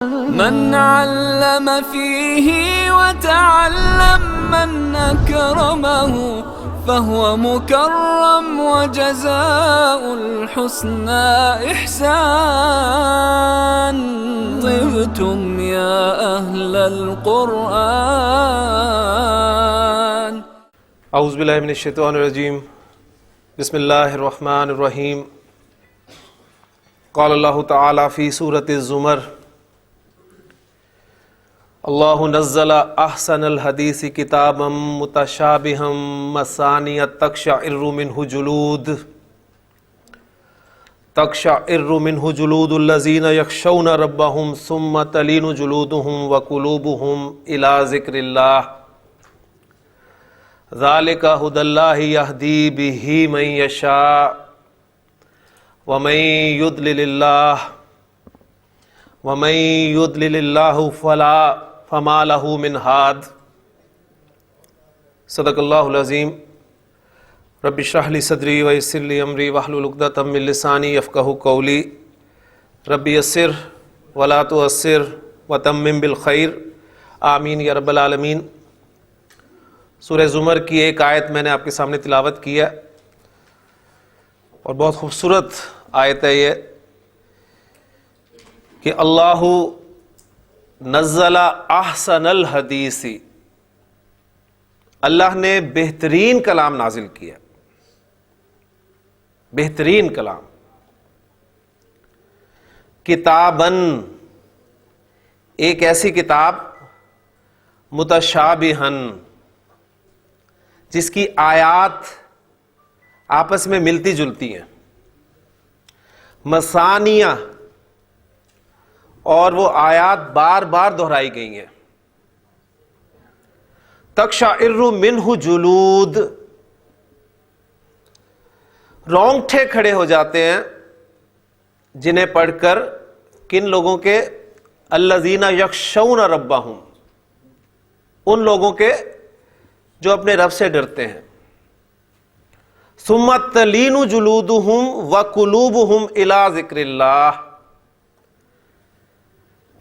من علم فيه وتعلم من أكرمه فهو مكرم وجزاء الحسنى إحسان. طبتم يا أهل القرآن. اعوذ باللہ من الشیطان الرجیم. بسم اللہ الرحمن الرحیم. قال اللہ تعالی فی سورۃ الزمر: اللہ نزل احسن الحدیث کتابا متشابہا مثانیہ تقشعر منہ جلود الذین یخشون ربہم ثم تلین جلودہم وقلوبہم الی ذکر اللہ ذالک ھدی اللہ یہدی بہ من یشاء ومن یضلل اللہ فما لہ من ہاد. صدق اللہ العظیم. رب اشرح لی صدری ویسر لی امری واحلل عقدۃ من لسانی یفقہوا قولی. رب یسر ولا تعسر وتمم بالخیر. آمین یا رب العالمین. سورہ زمر کی ایک آیت میں نے آپ کے سامنے تلاوت کی ہے اور بہت خوبصورت آیت ہے یہ کہ اللہ نزل احسن الحدیث، اللہ نے بہترین کلام نازل کیا. بہترین کلام. کتاباً، ایک ایسی کتاب، متشابہاً، جس کی آیات آپس میں ملتی جلتی ہیں. مثانیہ، اور وہ آیات بار بار دہرائی گئی ہیں. تقشعر منہ جلود، رونگٹے کھڑے ہو جاتے ہیں جنہیں پڑھ کر. کن لوگوں کے؟ الذین یخشون ربہم، ان لوگوں کے جو اپنے رب سے ڈرتے ہیں. ثم تلین جلودہم وقلوبہم الی ذکر اللہ،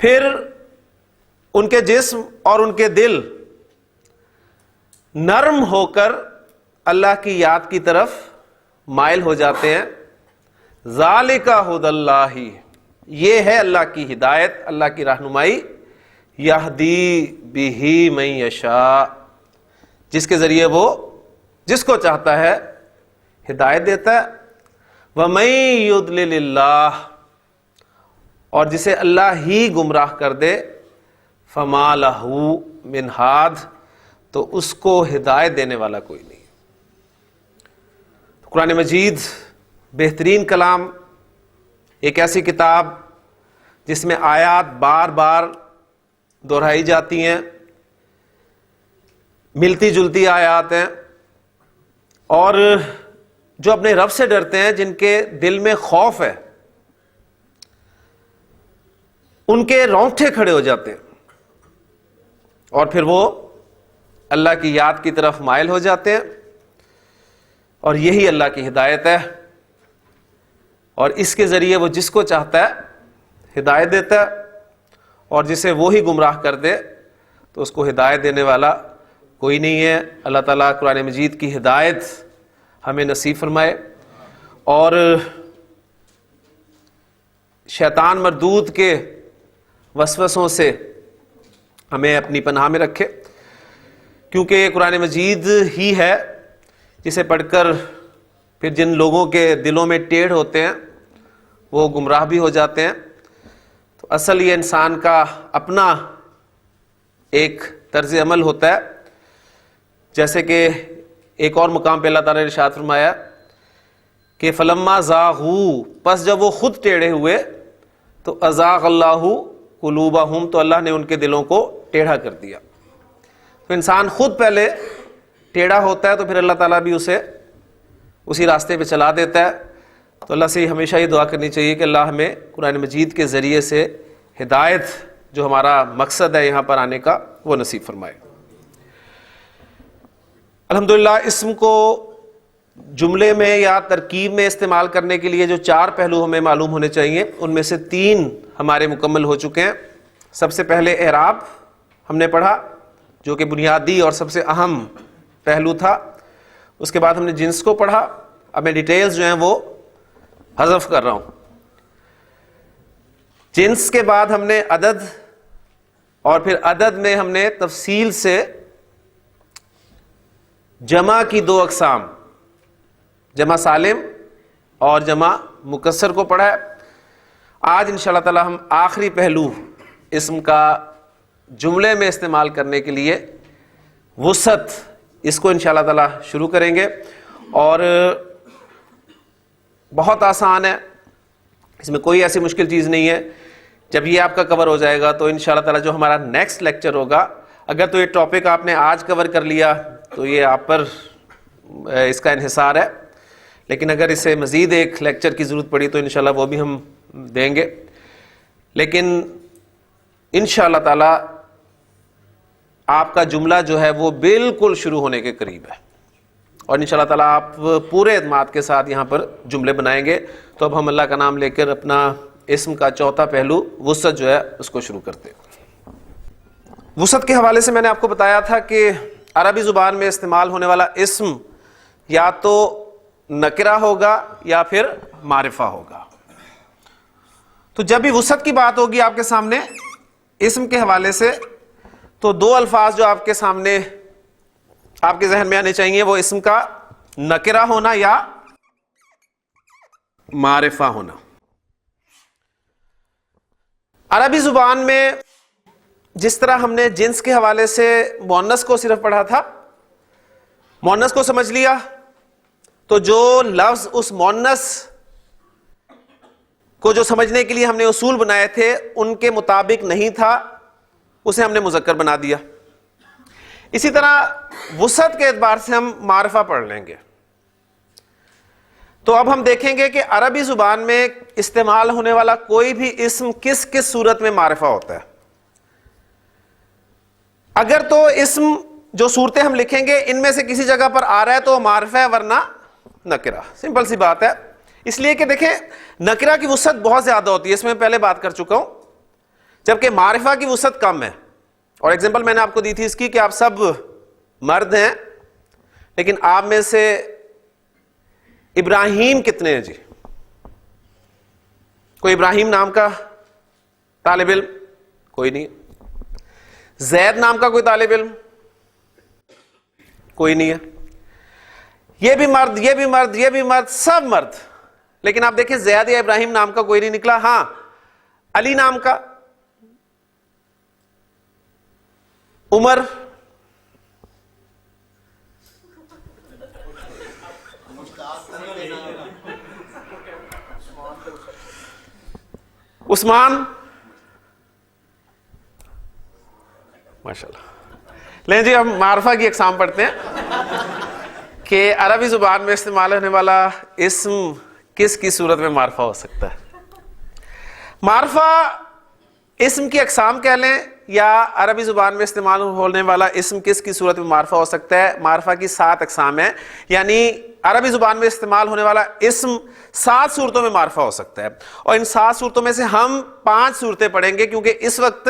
پھر ان کے جسم اور ان کے دل نرم ہو کر اللہ کی یاد کی طرف مائل ہو جاتے ہیں. ذالک ھدی اللہ، یہ ہے اللہ کی ہدایت، اللہ کی رہنمائی. یہدی بہ من یشاء، جس کے ذریعے وہ جس کو چاہتا ہے ہدایت دیتا ہے. ومن یضلل اللہ، اور جسے اللہ ہی گمراہ کر دے، فما لہ من ہاد، تو اس کو ہدایت دینے والا کوئی نہیں. قرآن مجید بہترین کلام، ایک ایسی کتاب جس میں آیات بار بار دہرائی جاتی ہیں، ملتی جلتی آیات ہیں، اور جو اپنے رب سے ڈرتے ہیں، جن کے دل میں خوف ہے، ان کے رونگٹے کھڑے ہو جاتے ہیں اور پھر وہ اللہ کی یاد کی طرف مائل ہو جاتے ہیں. اور یہی اللہ کی ہدایت ہے، اور اس کے ذریعے وہ جس کو چاہتا ہے ہدایت دیتا ہے، اور جسے وہی گمراہ کر دے تو اس کو ہدایت دینے والا کوئی نہیں ہے. اللہ تعالیٰ قرآن مجید کی ہدایت ہمیں نصیب فرمائے، اور شیطان مردود کے وسوسوں سے ہمیں اپنی پناہ میں رکھے، کیونکہ یہ قرآن مجید ہی ہے جسے پڑھ کر پھر جن لوگوں کے دلوں میں ٹیڑھ ہوتے ہیں وہ گمراہ بھی ہو جاتے ہیں. تو اصل یہ انسان کا اپنا ایک طرز عمل ہوتا ہے. جیسے کہ ایک اور مقام پہ اللہ تعالیٰ نے ارشاد فرمایا کہ فلما زاغوا، پس جب وہ خود ٹیڑھے ہوئے تو ازاغ اللہ قلوبہم، تو اللہ نے ان کے دلوں کو ٹیڑھا کر دیا. تو انسان خود پہلے ٹیڑھا ہوتا ہے تو پھر اللہ تعالیٰ بھی اسے اسی راستے پہ چلا دیتا ہے. تو اللہ سے ہمیشہ یہ دعا کرنی چاہیے کہ اللہ ہمیں قرآن مجید کے ذریعے سے ہدایت، جو ہمارا مقصد ہے یہاں پر آنے کا، وہ نصیب فرمائے. الحمدللہ اسم کو جملے میں یا ترکیب میں استعمال کرنے کے لیے جو چار پہلو ہمیں معلوم ہونے چاہیے ان میں سے تین ہمارے مکمل ہو چکے ہیں. سب سے پہلے اعراب ہم نے پڑھا جو کہ بنیادی اور سب سے اہم پہلو تھا. اس کے بعد ہم نے جنس کو پڑھا. اب میں ڈیٹیلز جو ہیں وہ حذف کر رہا ہوں. جنس کے بعد ہم نے عدد, اور پھر عدد میں ہم نے تفصیل سے جمع کی 2 اقسام, جمع سالم اور جمع مکسر کو پڑھا ہے. آج انشاءاللہ تعالی ہم آخری پہلو اسم کا جملے میں استعمال کرنے کے لیے وسعت, اس کو انشاءاللہ تعالی شروع کریں گے. اور بہت آسان ہے, اس میں کوئی ایسی مشکل چیز نہیں ہے. جب یہ آپ کا کور ہو جائے گا تو انشاءاللہ تعالی جو ہمارا نیکسٹ لیکچر ہوگا, اگر تو یہ ٹاپک آپ نے آج کور کر لیا تو یہ آپ پر اس کا انحصار ہے, لیکن اگر اسے مزید ایک لیکچر کی ضرورت پڑی تو انشاءاللہ وہ بھی ہم دیں گے. لیکن انشاءاللہ تعالی آپ کا جملہ جو ہے وہ بالکل شروع ہونے کے قریب ہے, اور انشاءاللہ تعالی آپ پورے اعتماد کے ساتھ یہاں پر جملے بنائیں گے. تو اب ہم اللہ کا نام لے کر اپنا اسم کا چوتھا پہلو وسعت جو ہے اس کو شروع کرتے ہیں. وسعت کے حوالے سے میں نے آپ کو بتایا تھا کہ عربی زبان میں استعمال ہونے والا اسم یا تو نکرہ ہوگا یا پھر معرفہ ہوگا. تو جب بھی وسعت کی بات ہوگی آپ کے سامنے اسم کے حوالے سے, تو 2 الفاظ جو آپ کے سامنے آپ کے ذہن میں آنے چاہیے, وہ اسم کا نکرہ ہونا یا معرفہ ہونا. عربی زبان میں جس طرح ہم نے جنس کے حوالے سے مؤنث کو صرف پڑھا تھا, مؤنث کو سمجھ لیا, تو جو لفظ اس مؤنث کو جو سمجھنے کے لیے ہم نے اصول بنائے تھے ان کے مطابق نہیں تھا, اسے ہم نے مذکر بنا دیا. اسی طرح وسعت کے اعتبار سے ہم معرفہ پڑھ لیں گے. تو اب ہم دیکھیں گے کہ عربی زبان میں استعمال ہونے والا کوئی بھی اسم کس کس صورت میں معرفہ ہوتا ہے. اگر تو اسم جو صورتیں ہم لکھیں گے ان میں سے کسی جگہ پر آ رہا ہے تو معرفہ ہے, ورنہ نکرہ. سمپل سی بات ہے. اس لیے کہ دیکھیں نکرہ کی وسعت بہت زیادہ ہوتی ہے, اس میں پہلے بات کر چکا ہوں, جبکہ معرفہ کی وسعت کم ہے. اور ایگزامپل میں نے آپ کو دی تھی اس کی کہ آپ سب مرد ہیں, لیکن آپ میں سے ابراہیم کتنے ہیں؟ جی کوئی ابراہیم نام کا طالب علم؟ کوئی نہیں. زید نام کا کوئی طالب علم؟ کوئی نہیں ہے. یہ بھی مرد, یہ بھی مرد, یہ بھی مرد, سب مرد. لیکن آپ دیکھیں زید یا ابراہیم نام کا کوئی نہیں نکلا. ہاں علی نام کا, عمر, عثمان, ماشاءاللہ. لیں جی ہم معرفہ کی اقسام پڑھتے ہیں کہ عربی زبان میں استعمال ہونے والا اسم کس کی صورت میں معرفہ ہو سکتا ہے. معرفہ اسم کی اقسام کہہ لیں یا عربی زبان میں استعمال ہونے والا اسم کس کی صورت میں معرفہ ہو سکتا ہے. معرفہ کی 7 اقسام ہیں, یعنی عربی زبان میں استعمال ہونے والا اسم 7 صورتوں میں معرفہ ہو سکتا ہے. اور ان 7 صورتوں میں سے ہم 5 صورتیں پڑھیں گے, کیونکہ اس وقت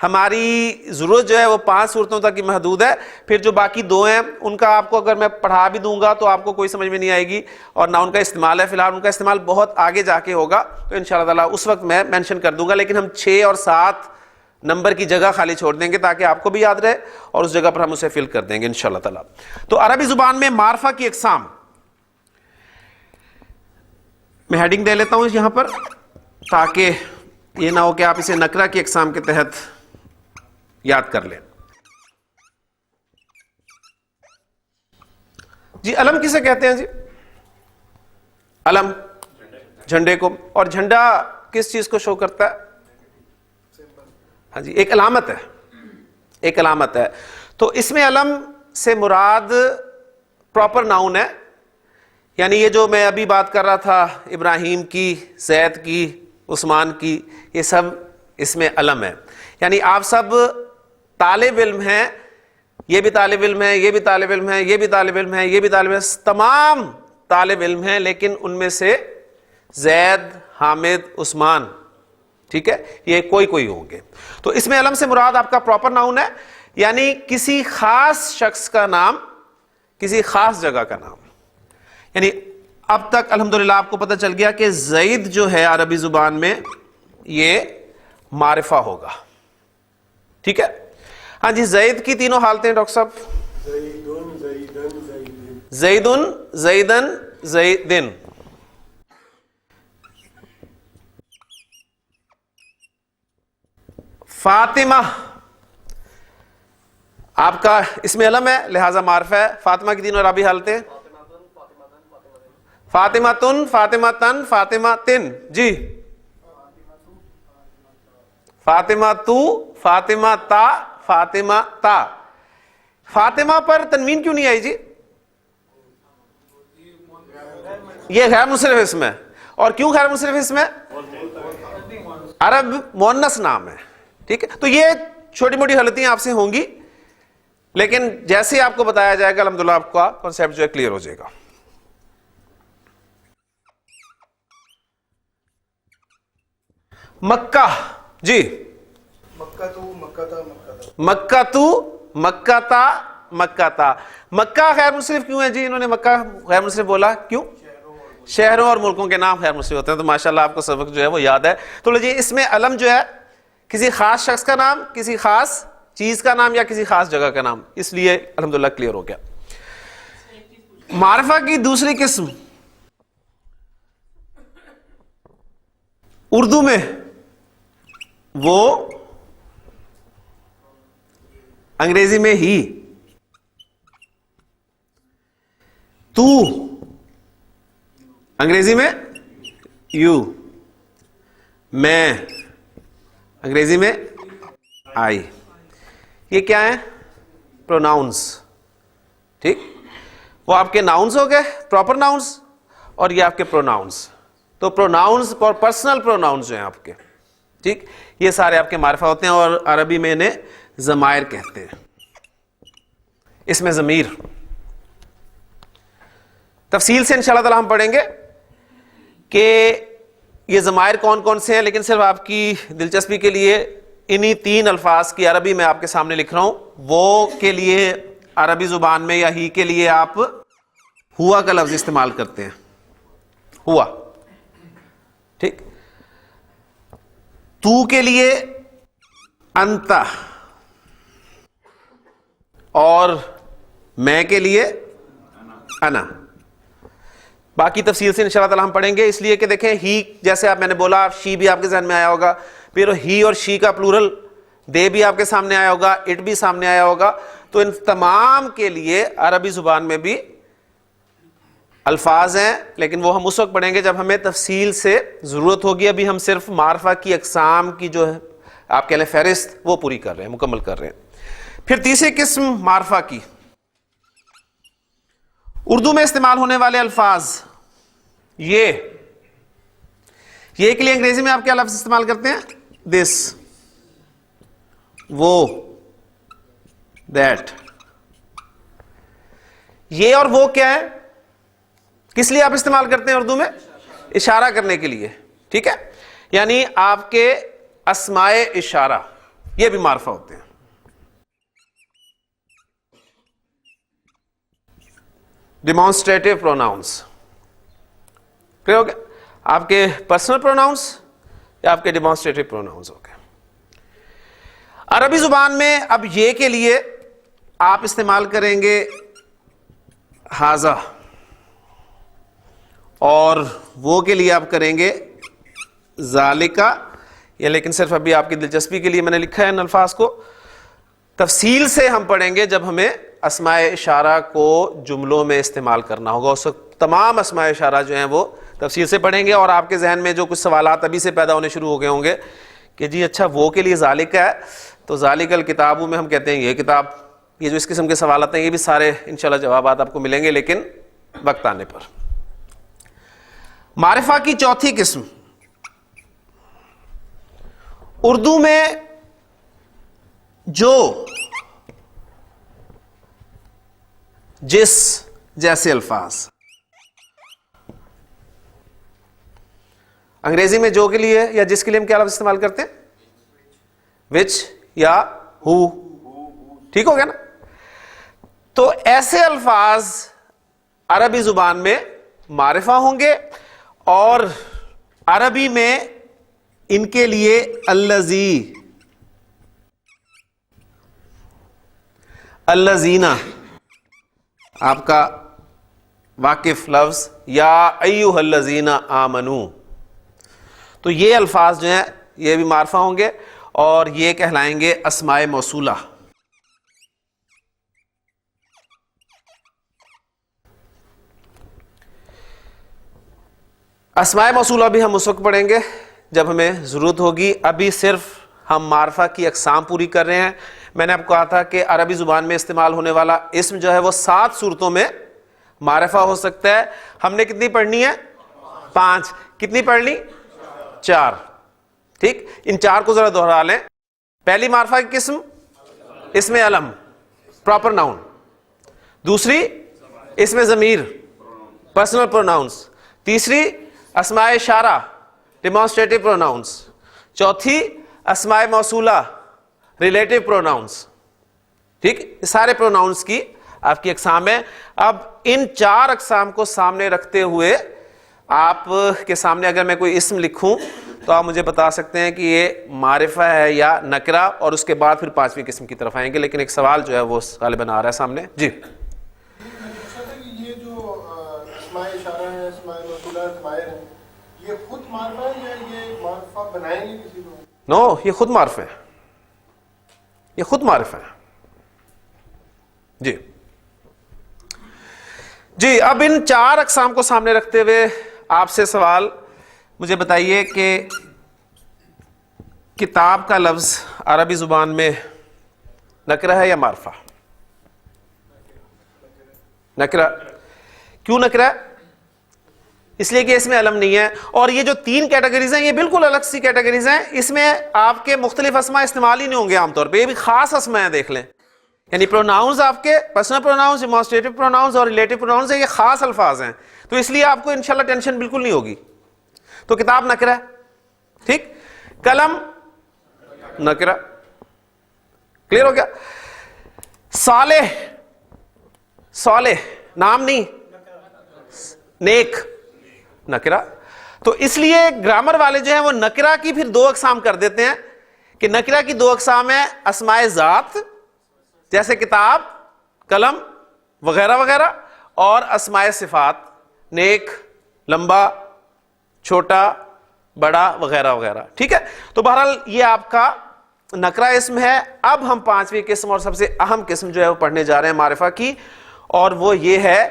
ہماری ضرورت جو ہے وہ 5 صورتوں تک کی محدود ہے. پھر جو باقی 2 ہیں ان کا آپ کو اگر میں پڑھا بھی دوں گا تو آپ کو کوئی سمجھ میں نہیں آئے گی, اور نہ ان کا استعمال ہے. فی الحال ان کا استعمال بہت آگے جا کے ہوگا, تو انشاءاللہ تعالیٰ اس وقت میں مینشن کر دوں گا. لیکن ہم 6 اور 7 نمبر کی جگہ خالی چھوڑ دیں گے تاکہ آپ کو بھی یاد رہے, اور اس جگہ پر ہم اسے فل کر دیں گے انشاءاللہ تعالیٰ. تو عربی زبان میں معرفہ کی اقسام میں ہیڈنگ دے لیتا ہوں یہاں پر, تاکہ یہ نہ ہو کہ آپ اسے نکرہ کی اقسام کے تحت یاد کر لیں. جی علم کسے کہتے ہیں؟ جی علم جھنڈے کو. اور جھنڈا کس چیز کو شو کرتا ہے؟ ہاں جی ایک علامت ہے, ایک علامت ہے. تو اس میں علم سے مراد پراپر ناؤن ہے, یعنی یہ جو میں ابھی بات کر رہا تھا ابراہیم کی, زید کی, عثمان کی, یہ سب اس میں علم ہے. یعنی آپ سب طالب علم ہیں, یہ بھی طالب علم ہے, یہ بھی طالب علم ہے, یہ بھی طالب علم ہے, یہ بھی طالب علم ہے, تمام طالب علم ہیں, لیکن ان میں سے زید, حامد, عثمان ٹھیک ہے, یہ کوئی کوئی ہوں گے. تو اس میں علم سے مراد آپ کا پراپر ناؤن ہے, یعنی کسی خاص شخص کا نام, کسی خاص جگہ کا نام. یعنی اب تک الحمدللہ آپ کو پتہ چل گیا کہ زید جو ہے عربی زبان میں یہ معرفہ ہوگا. ٹھیک ہے, ہاں جی, زید کی تینوں حالتیں ڈاکٹر صاحب. زیدن, زیدن, زیدن. فاطمہ آپ کا اس میں علم ہے لہذا معرفہ ہے. فاطمہ کی تینوں عربی حالتیں فاطمہ تن, فاطمہ تن, فاطمہ تن. جی, فاطمہ تو, فاطمہ تا, فاطمہ تا. فاطمہ پر تنوین کیوں نہیں آئی جی؟ یہ غیر منصرف اسم ہے. اور کیوں غیر منصرف اسم ہے؟ عرب مؤنث نام ہے. ٹھیک ہے, تو یہ چھوٹی موٹی غلطیاں آپ سے ہوں گی, لیکن جیسے آپ کو بتایا جائے گا الحمدللہ آپ کا کانسیپٹ جو ہے کلیئر ہو جائے گا. مکہ, جی, مکہ تو مکہ تھا مکہ تھا. مکہ تو, مکہ تا, مکہ تا. مکہ غیر منصرف کیوں ہے جی؟ انہوں نے مکہ غیر منصرف بولا کیوں؟ شہروں اور ملکوں کے نام غیر منصرف ہوتے ہیں. تو ماشاءاللہ آپ کو سبق جو ہے وہ یاد ہے. تو لیجیے اس میں علم جو ہے کسی خاص شخص کا نام, کسی خاص چیز کا نام یا کسی خاص جگہ کا نام, اس لیے الحمدللہ کلیئر ہو گیا. معرفہ کی دوسری قسم اردو میں وہ انگریزی میں ہی. تو انگریزی میں یو, میں انگریزی میں آئی. یہ کیا ہے؟ پروناؤنس. ٹھیک, وہ آپ کے ناؤنس ہو گئے, پراپر ناؤنس, اور یہ آپ کے پروناؤنس. تو پروناؤنس اور پرسنل پروناؤنس جو ہیں آپ کے, ٹھیک, یہ سارے آپ کے معرفہ ہوتے ہیں, اور عربی میں انہیں ضمائر کہتے ہیں. اس میں ضمیر تفصیل سے انشاءاللہ تعالی ہم پڑھیں گے کہ یہ ضمائر کون کون سے ہیں, لیکن صرف آپ کی دلچسپی کے لیے انہی 3 الفاظ کی عربی میں آپ کے سامنے لکھ رہا ہوں. وہ کے لیے عربی زبان میں یا ہی کے لیے آپ ہوا کا لفظ استعمال کرتے ہیں, ہوا. ٹھیک, تو کے لیے انتا, اور میں کے لیے انا. باقی تفصیل سے انشاءاللہ تعالی ہم پڑھیں گے, اس لیے کہ دیکھیں ہی جیسے آپ میں نے بولا, شی بھی آپ کے ذہن میں آیا ہوگا, پھر ہی اور شی کا پلورل دے بھی آپ کے سامنے آیا ہوگا, اٹ بھی سامنے آیا ہوگا. تو ان تمام کے لیے عربی زبان میں بھی الفاظ ہیں, لیکن وہ ہم اس وقت پڑھیں گے جب ہمیں تفصیل سے ضرورت ہوگی. ابھی ہم صرف معرفہ کی اقسام کی جو ہے آپ کہہ لیں فہرست, وہ پوری کر رہے ہیں, مکمل کر رہے ہیں. پھر تیسری قسم معرفہ کی, اردو میں استعمال ہونے والے الفاظ. یہ کے لیے انگریزی میں آپ کیا لفظ استعمال کرتے ہیں؟ دس, وہ, دیٹ. یہ اور وہ کیا ہے, کس لیے آپ استعمال کرتے ہیں اردو میں؟ اشارہ کرنے کے لیے. ٹھیک ہے, یعنی آپ کے اسماء اشارہ یہ بھی معرفہ ہوتے ہیں. ڈیمانسٹریٹو پروناؤنس, پھر ہو گیا آپ کے پرسنل پروناؤنس یا آپ کے ڈیمانسٹریٹو پروناؤنس ہو گئے. عربی زبان میں اب یہ کے لیے آپ استعمال کریں گے ہاذا, اور وہ کے لیے آپ کریں گے ذالکا. یہ لیکن صرف ابھی آپ کی دلچسپی کے لیے میں نے لکھا ہے ان الفاظ کو, تفصیل سے ہم پڑھیں گے جب ہمیں اسماء اشارہ کو جملوں میں استعمال کرنا ہوگا. اس وقت تمام اسماء اشارہ جو ہیں وہ تفصیل سے پڑھیں گے, اور آپ کے ذہن میں جو کچھ سوالات ابھی سے پیدا ہونے شروع ہو گئے ہوں گے کہ جی اچھا وہ کے لیے ذالک ہے, تو ذالک الکتابوں میں ہم کہتے ہیں یہ کتاب. یہ جو اس قسم کے سوالات ہیں یہ بھی سارے انشاءاللہ جوابات آپ کو ملیں گے, لیکن وقت آنے پر. معرفہ کی چوتھی قسم, اردو میں جو جس جیسے الفاظ انگریزی میں جو کے لیے یا جس کے لیے ہم کیا لفظ استعمال کرتے ہیں؟ وچ یا ہو. ٹھیک ہو گیا نا. تو ایسے الفاظ عربی زبان میں معرفہ ہوں گے اور عربی میں ان کے لیے الذی، الذین آپ کا واقف لفظ، یا ایھا الذین آمنو، تو یہ الفاظ جو ہیں یہ بھی معرفہ ہوں گے اور یہ کہلائیں گے اسماء موصولہ. اسماء موصولہ بھی ہم اس وقت پڑھیں گے جب ہمیں ضرورت ہوگی. ابھی صرف ہم معرفہ کی اقسام پوری کر رہے ہیں. میں نے آپ کو کہا تھا کہ عربی زبان میں استعمال ہونے والا اسم جو ہے وہ 7 صورتوں میں معرفہ ہو سکتا ہے. ہم نے کتنی پڑھنی ہے؟ 5. کتنی پڑھنی؟ 4. ٹھیک، ان 4 کو ذرا دوہرا لیں. پہلی معرفہ کی قسم اسم علم، پراپر ناؤن. دوسری اسم ضمیر، پرسنل پروناؤنس. تیسری اسماء اشارہ، ڈیمانسٹریٹو پروناؤنس. چوتھی اسماء موصولہ، ریلیٹو پروناؤنس. ٹھیک، یہ سارے پروناؤنس کی آپ کی اقسام ہے. اب ان 4 اقسام کو سامنے رکھتے ہوئے آپ کے سامنے اگر میں کوئی اسم لکھوں تو آپ مجھے بتا سکتے ہیں کہ یہ معرفہ ہے یا نکرہ، اور اس کے بعد پھر 5ویں قسم کی طرف آئیں گے. لیکن ایک سوال جو ہے وہ غالباً آ رہا ہے سامنے. جی یہ جو اسماء اشارہ ہے، اسماء موصولہ، ضمائر ہیں، یہ خود معرفہ ہے یا یہ معرفہ بنائیں گے کسی کو؟ نو، یہ خود معرفہ ہے، یہ خود معرفہ ہے. جی اب ان 4 اقسام کو سامنے رکھتے ہوئے آپ سے سوال، مجھے بتائیے کہ کتاب کا لفظ عربی زبان میں نکرہ ہے یا معرفہ؟ نکرہ. کیوں نکرہ؟ اس لیے کہ اس میں علم نہیں ہے. اور یہ جو 3 کیٹیگریز ہیں یہ بالکل الگ سی کیٹیگریز ہیں. اس میں آپ کے مختلف اسماء استعمال ہی نہیں ہوں گے عام طور پہ. یہ بھی خاص اسماء ہیں، دیکھ لیں. یعنی پروناؤنز آپ کے پرسنل پروناؤنز، ڈیمانسٹریٹو پروناؤنز اور ریلیٹو پروناؤنز ہیں، یہ خاص الفاظ ہیں. تو اس لیے آپ کو انشاءاللہ ٹینشن بالکل نہیں ہوگی. تو کتاب نکرہ ہے. ٹھیک، قلم نکرہ. کلیئر ہو گیا؟ صالح، صالح نام نہیں، نیک، نکرہ. تو اس لیے گرامر والے جو ہیں وہ نکرہ کی پھر 2 اقسام کر دیتے ہیں کہ نکرہ کی 2 اقسام ہیں اسماء ذات جیسے کتاب، قلم وغیرہ وغیرہ، اور اسماء صفات، نیک، لمبا، چھوٹا، بڑا وغیرہ وغیرہ. ٹھیک ہے، تو بہرحال یہ آپ کا نکرہ اسم ہے. اب ہم 5ویں قسم اور سب سے اہم قسم جو ہے وہ پڑھنے جا رہے ہیں معرفہ کی، اور وہ یہ ہے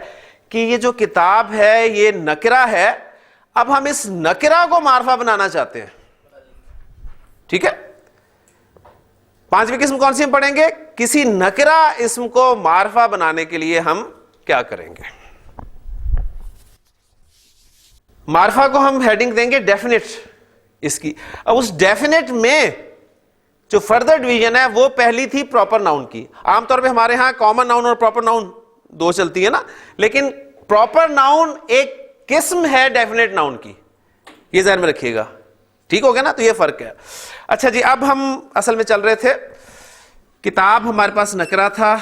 کہ یہ جو کتاب ہے یہ نکرہ ہے. اب ہم اس نکرہ کو معرفہ بنانا چاہتے ہیں. ٹھیک ہے، 5ویں قسم کون سی ہم پڑھیں گے؟ کسی نکرہ اسم کو معرفہ بنانے کے لیے ہم کیا کریں گے؟ معرفہ کو ہم ہیڈنگ دیں گے ڈیفینٹ اس کی. اب اس ڈیفینٹ میں جو فردر ڈویژن ہے وہ پہلی تھی پراپر ناؤن کی. عام طور پہ ہمارے ہاں کامن ناؤن اور پراپر ناؤن 2 چلتی ہے نا، لیکن پراپر ناؤن ایک قسم ہے ڈیفینٹ ناؤن کی، یہ ذہن میں رکھیے گا. ٹھیک ہو گیا نا؟ تو یہ فرق ہے. اچھا جی، اب ہم اصل میں چل رہے تھے، کتاب ہمارے پاس نکرہ تھا،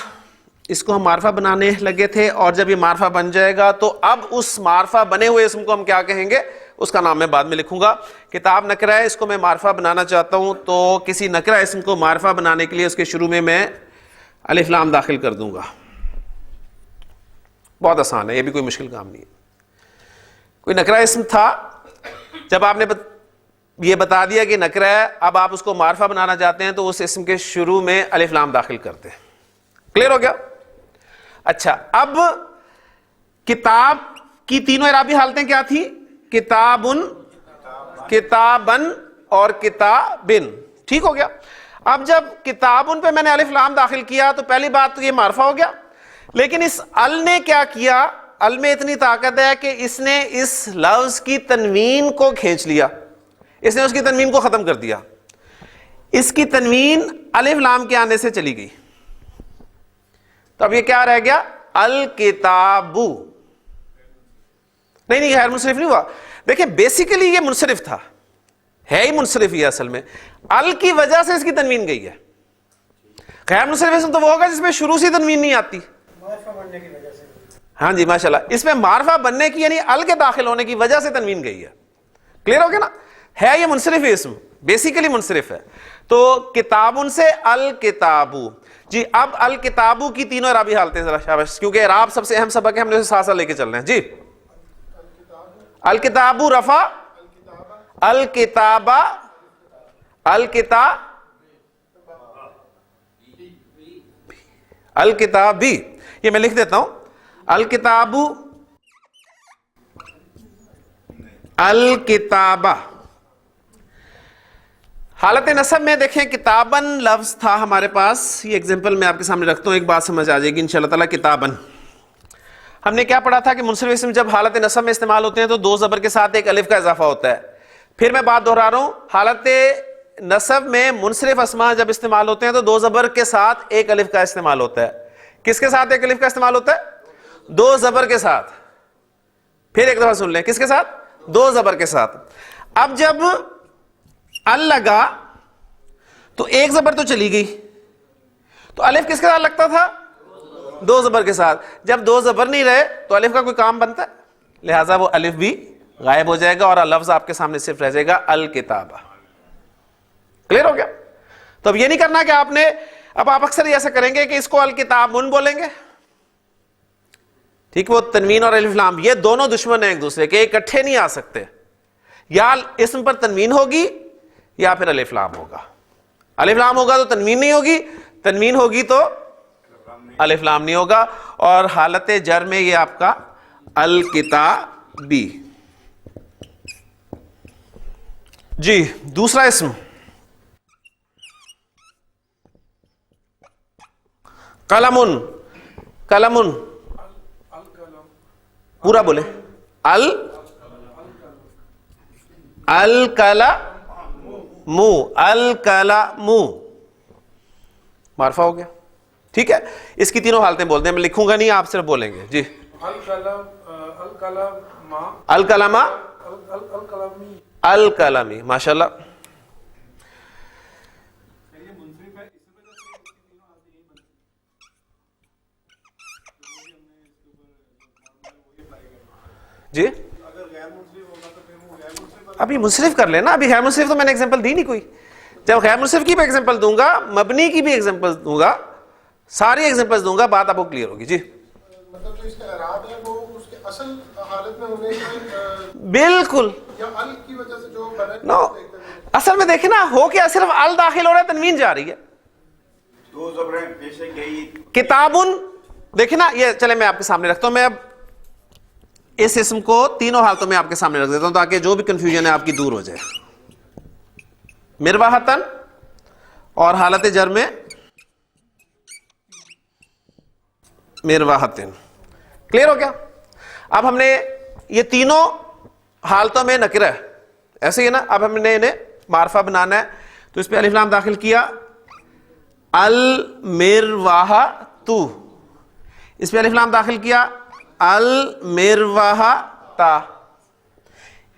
اس کو ہم معرفہ بنانے لگے تھے، اور جب یہ معرفہ بن جائے گا تو اب اس معرفہ بنے ہوئے اسم کو ہم کیا کہیں گے؟ اس کا نام میں بعد میں لکھوں گا. کتاب نکرہ ہے، اس کو میں معرفہ بنانا چاہتا ہوں، تو کسی نکرہ اسم کو معرفہ بنانے کے لیے اس کے شروع میں الف لام داخل کر دوں گا. بہت آسان ہے، یہ بھی کوئی مشکل کام نہیں ہے. کوئی نکرہ اسم تھا، جب آپ نے یہ بتا دیا کہ نکرہ ہے، اب آپ اس کو معرفہ بنانا چاہتے ہیں تو اس اسم کے شروع میں الف لام داخل کرتے ہیں. کلیئر ہو گیا؟ اچھا، اب کتاب کی تینوں اعرابی حالتیں کیا تھی؟ کتابن، کتابن اور کتابن. ٹھیک ہو گیا؟ اب جب کتابن پہ میں نے الف لام داخل کیا تو پہلی بات تو یہ معرفہ ہو گیا. لیکن اس ال نے کیا کیا؟ ال میں اتنی طاقت ہے کہ اس نے اس لفظ کی تنوین کو کھینچ لیا، اس نے اس کی تنوین کو ختم کر دیا. اس کی تنوین الف لام کے آنے سے چلی گئی. تو اب یہ کیا رہ گیا؟ الکتابو. نہیں غیر منصرف نہیں ہوا. دیکھیں بیسیکلی یہ منصرف تھا, ہے ہی منصرف یہ اصل میں, ال کی وجہ سے اس کی تنوین گئی ہے. غیر منصرف اسم تو وہ ہوگا جس میں شروع سے تنوین نہیں آتی. ہاں جی ماشاءاللہ, اس میں معرفہ بننے کی یعنی ال کے داخل ہونے کی وجہ سے تنوین گئی ہے. کلیئر ہو گیا نا, ہے یہ منصرف اسم, بیسیکلی منصرف ہے. تو کتابن سے الکتابو. جی اب الکتابو کی تینوں اعرابی حالتیں ذرا شاباش, کیونکہ اعراب سب سے اہم سبق ہے, ہم نے اسے ساتھ ساتھ لے کے چل رہے ہیں. جی الکتابو رفع, الکتابہ, الکتابی, یہ میں لکھ دیتا ہوں, الکتابو, الکتابہ. حالت نصب میں دیکھیں کتابن لفظ تھا ہمارے پاس, یہ ایگزامپل میں آپ کے سامنے رکھتا ہوں, ایک بات سمجھ آ جائے گی انشاءاللہ تعالیٰ. کتابن ہم نے کیا پڑھا تھا کہ منصرف اسم جب حالت نصب میں استعمال ہوتے ہیں تو دو زبر کے ساتھ ایک الف کا اضافہ ہوتا ہے. پھر میں بات دہرا رہا ہوں, حالت نصب میں منصرف اسماء جب استعمال ہوتے ہیں تو دو زبر کے ساتھ ایک الف کا استعمال ہوتا ہے. کس کے ساتھ ایک الف کا استعمال ہوتا ہے؟ دو زبر کے ساتھ. پھر ایک دفعہ سن لیں, کس کے ساتھ؟ دو زبر کے ساتھ. اب جب ال لگا تو ایک زبر تو چلی گئی, تو الف کس کے ساتھ لگتا تھا؟ دو زبر کے ساتھ. جب دو زبر نہیں رہے تو الف کا کوئی کام بنتا ہے, لہٰذا وہ الف بھی غائب ہو جائے گا اور لفظ آپ کے سامنے صرف رہ جائے گا الکتابہ. کلیئر ہو گیا؟ تو اب یہ نہیں کرنا کہ آپ نے, اب آپ اکثر ایسا کریں گے کہ اس کو الکتابن بولیں گے, ٹھیک, وہ تنوین اور الف لام یہ دونوں دشمن ہیں ایک دوسرے کے, اکٹھے نہیں آ سکتے. یا اسم پر تنوین ہوگی یا پھر الف لام ہوگا. الف لام ہوگا تو تنوین نہیں ہوگی, تنوین ہوگی تو الف لام نہیں ہوگا. اور حالت جر میں یہ آپ کا الکتابی. جی دوسرا اسم قلمن. قلمن پورا بولے, القلم, القلم معرفہ ہو گیا. ٹھیک ہے, اس کی تینوں حالتیں بولتے ہیں, میں لکھوں گا نہیں, آپ صرف بولیں گے. جی القلم, القلمی, ماشاءاللہ. جی ابھی منصرف کر لینا, ابھی غیر منصرف تو میں نے ایگزامپل دی نہیں کوئی. جب غیر منصرف کی بھی ایگزامپل دوں گا, مبنی کی بھی ایگزامپل دوں گا, ساری ایگزامپل دوں گا, بات آپ کو کلیئر ہوگی. جی مطلب جو اس کا اعراب ہے وہ اس کے اصل حالت میں ہونے بالکل یا ال کی وجہ سے جو بنا نو, اصل میں دیکھیں نا, ہو کیا صرف ال داخل ہو رہا ہے, تنوین جا رہی ہے. دو زبریں پیش گئی. کتابن دیکھیں نا, یہ چلے میں آپ کے سامنے رکھتا ہوں, میں اب اس اسم کو تینوں حالتوں میں آپ کے سامنے رکھ دیتا ہوں تاکہ جو بھی کنفیوژن ہے آپ کی دور ہو جائے. مرواحتن اور حالت جر میں مرواحتن. کلیئر ہو گیا؟ اب ہم نے یہ تینوں حالتوں میں نکرہ ہے, ایسے ہی نا. اب ہم نے انہیں معرفہ بنانا ہے تو اس پہ الف لام داخل کیا, المرواحۃ, اس پہ الف لام داخل کیا, المرواحۃ,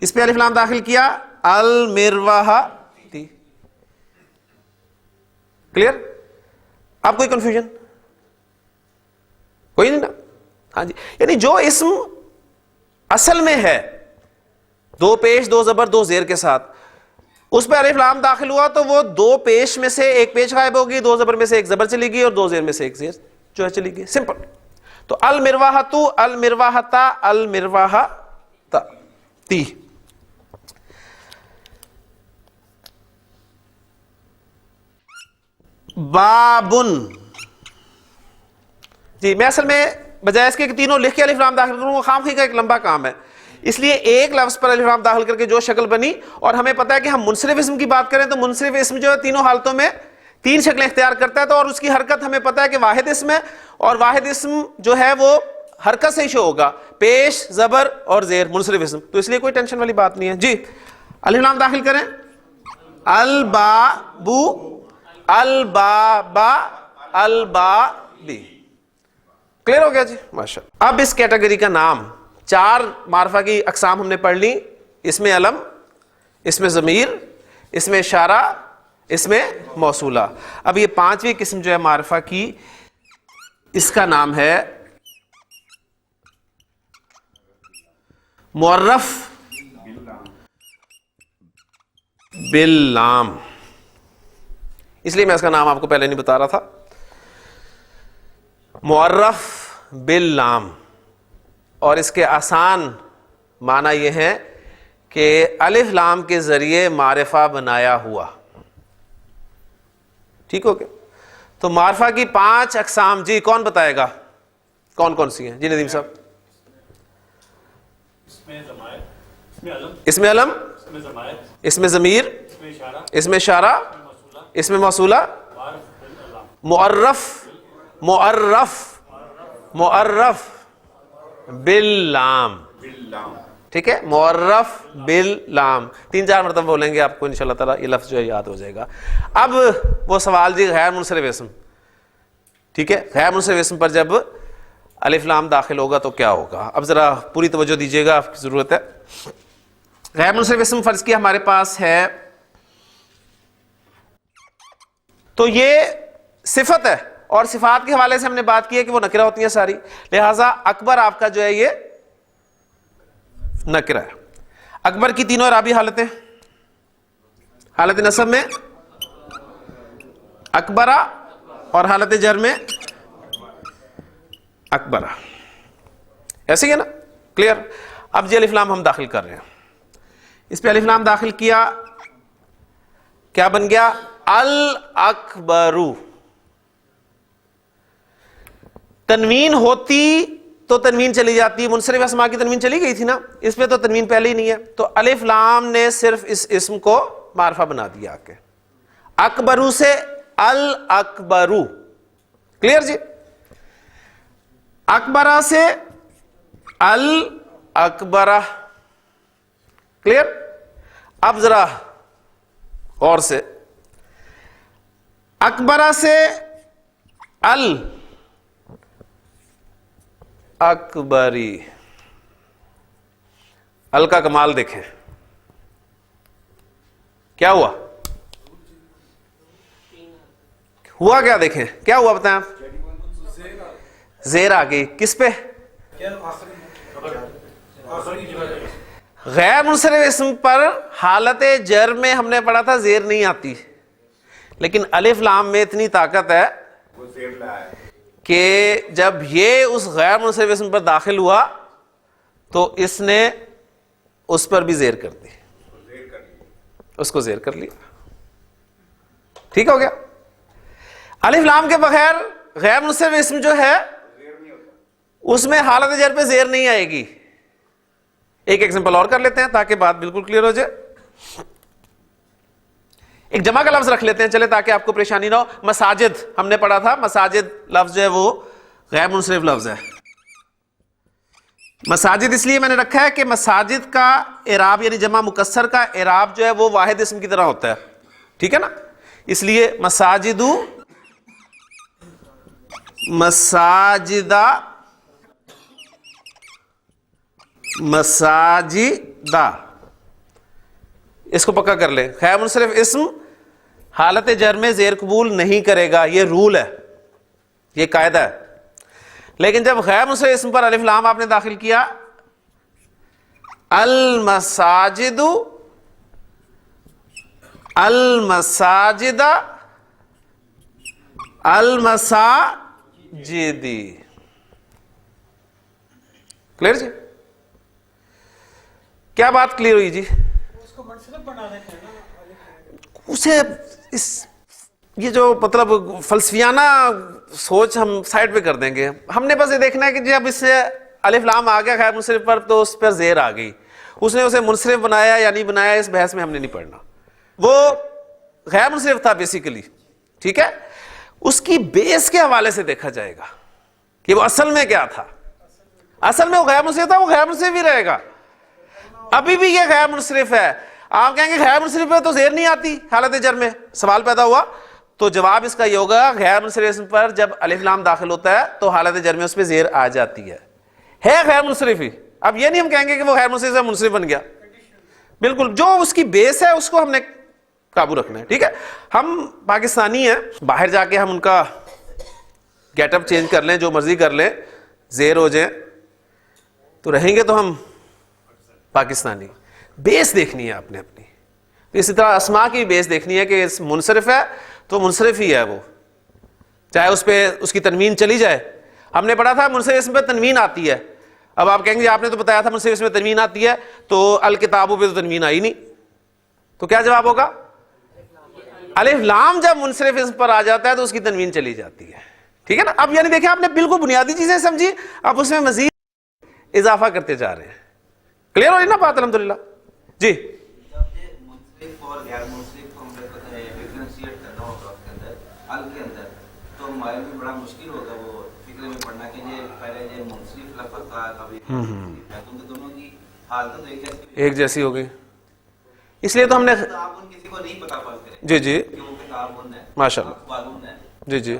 اس پہ الف لام داخل کیا, المرواحتی. کلیئر؟ اب کوئی کنفیوژن کوئی نہیں نا؟ ہاں جی, یعنی جو اسم اصل میں ہے دو پیش دو زبر دو زیر کے ساتھ, اس پہ الف لام داخل ہوا تو وہ دو پیش میں سے ایک پیش غائب ہوگی, دو زبر میں سے ایک زبر چلی گئی اور دو زیر میں سے ایک زیر جو ہے چلی گئی. سمپل. تو المرواحۃ, المرواحۃ, المرواحتی. بابن. جی میں اصل میں بجائے اس کے کہ تینوں لکھ کے الف لام داخل کروں, وہ خامخواہ کا ایک لمبا کام ہے, اس لیے ایک لفظ پر الف لام داخل کر کے جو شکل بنی, اور ہمیں پتا ہے کہ ہم منصرف اسم کی بات کریں تو منصرف اسم جو ہے تینوں حالتوں میں تین شکلیں اختیار کرتا ہے, تو اور اس کی حرکت ہمیں پتا ہے کہ واحد اسم ہے, اور واحد اسم جو ہے وہ حرکت سے ہی شو ہوگا, پیش زبر اور زیر, منصرف اسم. تو اس لیے کوئی ٹینشن والی بات نہیں ہے. جی الف لام داخل کریں, البابو, البابا, البابی. کلیئر ہو گیا جی, ماشاءاللہ. اب اس کیٹیگری کا نام, چار معرفہ کی اقسام ہم نے پڑھ لی, اس میں علم، اس میں ضمیر، اس میں اشارہ، اس میں موصولہ. اب یہ پانچویں قسم جو ہے معرفہ کی، اس کا نام ہے معرف باللام. اس لیے میں اس کا نام آپ کو پہلے نہیں بتا رہا تھا. معرف باللام، اور اس کے آسان معنی یہ ہے کہ الف لام کے ذریعے معرفہ بنایا ہوا. ٹھیک ہو گیا؟ تو معرفہ کی 5 اقسام، جی کون بتائے گا کون کون سی ہیں؟ جی ندیم صاحب. اس میں علم، اس میں ضمیر، اس میں اشارہ، اس میں موصولہ. معرف معرف باللام. ٹھیک ہے، معرف باللام 3-4 مرتبہ بولیں گے، آپ کو انشاءاللہ تعالی یہ لفظ جو ہے یاد ہو جائے گا. اب وہ سوال جی غیر منصرف اسم. ٹھیک ہے، غیر منصرف اسم پر جب الف لام داخل ہوگا تو کیا ہوگا؟ اب ذرا پوری توجہ دیجیے گا، آپ کی ضرورت ہے. غیر منصرف اسم فرض کیا ہمارے پاس ہے، تو یہ صفت ہے، اور صفات کے حوالے سے ہم نے بات کی ہے کہ وہ نکرہ ہوتی ہیں ساری، لہٰذا اکبر آپ کا جو ہے یہ نکرہ ہے. اکبر کی تینوں اعرابی حالتیں، حالت نصب میں اکبرہ، اور حالت جر میں اکبرہ. ایسے ہی ہے نا؟ کلیئر؟ اب جی الف لام ہم داخل کر رہے ہیں. اس پہ الف لام داخل کیا، کیا بن گیا؟ الاکبرو. تنوین ہوتی تو تنوین چلی جاتی، منصرف اسماء کی تنوین چلی گئی تھی نا، اس پہ تو تنوین پہلے ہی نہیں ہے، تو الف لام نے صرف اس اسم کو معرفہ بنا دیا کہ اکبرو سے الاکبرو. کلیئر جی؟ اکبرہ سے الاکبرہ. کلیئر؟ اب ذرا غور سے، اکبرہ سے اکبری. ال کا کمال دیکھیں کیا ہوا، ہوا کیا؟ دیکھیں کیا ہوا، بتائیں آپ. زیر آ گئی کس پہ؟ غیر منصرف اسم پر حالت جر میں ہم نے پڑھا تھا زیر نہیں آتی، لیکن الف لام میں اتنی طاقت ہے کہ جب یہ اس غیر منصرف اسم پر داخل ہوا تو اس نے اس پر بھی زیر کر دی، اس کو زیر کر لیا. ٹھیک ہو گیا؟ الف لام کے بغیر غیر منصرف اسم جو ہے اس میں حالت جر پہ زیر نہیں آئے گی. ایک ایگزامپل اور کر لیتے ہیں تاکہ بات بالکل کلیئر ہو جائے. ایک جمع کا لفظ رکھ لیتے ہیں چلے تاکہ آپ کو پریشانی نہ ہو. مساجد ہم نے پڑھا تھا، مساجد لفظ جو ہے وہ غیر منصرف لفظ ہے. مساجد اس لیے میں نے رکھا ہے کہ مساجد کا اعراب یعنی جمع مکسر کا اعراب جو ہے وہ واحد اسم کی طرح ہوتا ہے. ٹھیک ہے نا؟ اس لیے مساجدو، مساجدہ، مساجدہ، اس کو پکا کر لیں. غیر منصرف اسم حالت جر میں زیر قبول نہیں کرے گا، یہ رول ہے، یہ قاعدہ ہے. لیکن جب غیر منصرف اسم پر الف لام آپ نے داخل کیا، المساجد، المساجدہ، المساجدی. کلیئر جی؟ کیا بات کلیئر ہوئی جی؟ اس کو منصرف بنا دیتے ہیں نا، اسے یہ جو مطلب فلسفیانہ سوچ ہم سائڈ پہ کر دیں گے. ہم نے بس یہ دیکھنا ہے کہ جب اس سے الف لام آ گیا غیر منصرف پر تو اس پر زیر آ گئی، اس نے اسے منصرف بنایا یا نہیں بنایا اس بحث میں ہم نے نہیں پڑھنا. وہ غیر منصرف تھا بیسیکلی. ٹھیک ہے؟ اس کی بیس کے حوالے سے دیکھا جائے گا کہ وہ اصل میں کیا تھا. اصل میں وہ غیر منصرف تھا، وہ غیر منصرف ہی رہے گا. ابھی بھی یہ غیر منصرف ہے. آپ کہیں گے غیر منصرف ہے تو زیر نہیں آتی حالت جر میں، سوال پیدا ہوا تو جواب اس کا یہ ہوگا غیر منصرف اسم پر جب الف لام داخل ہوتا ہے تو حالت جر میں اس پہ زیر آ جاتی ہے غیر منصرف ہی. اب یہ نہیں ہم کہیں گے کہ وہ غیر منصرف سے منصرف بن گیا. بالکل جو اس کی بیس ہے اس کو ہم نے قابو رکھنا ہے. ٹھیک ہے, ہم پاکستانی ہیں, باہر جا کے ہم ان کا گیٹ اپ چینج کر لیں, جو مرضی کر لیں, زیر ہو جائیں, تو رہیں گے تو ہم پاکستانی. بیس دیکھنی ہے آپ نے اپنی. اسی طرح اسماء کی بیس دیکھنی ہے کہ منصرف ہے تو منصرف ہی ہے وہ, چاہے اس پہ اس کی تنوین چلی جائے. ہم نے پڑھا تھا منصرف اسم پہ تنوین آتی ہے. اب آپ کہیں گے آپ نے تو بتایا تھا منصرف اسم پہ تنوین آتی ہے, تو الکتابوں پہ تو تنوین آئی نہیں, تو کیا جواب ہوگا؟ الف لام جب منصرف اسم پر آ جاتا ہے تو اس کی تنوین چلی جاتی ہے. ٹھیک ہے نا. اب یعنی دیکھیں آپ نے بالکل بنیادی چیزیں سمجھی, اب اس میں مزید اضافہ کرتے جا رہے ہیں. کلیئر ہو رہی نا بات؟ الحمدللہ. جی منصرف اور غیر منصرف کو ہم لوگ کو ڈفرینشیٹ کرنا ہوگا اس کے اندر, ال کے اندر, تو ہمارے لیے بڑا مشکل ہوگا وہ فکر میں پڑھنا کہ یہ پہلے یہ منصرف لفظ تھا کبھی کیونکہ دونوں کی حالت ایک جیسی ہو گئی. اس لیے تو ہم نے آپ ان کسی کو نہیں پتا فرض کریں جی جی کہ وہ کتاب ہے ماشاء اللہ معلوم ہے جی جی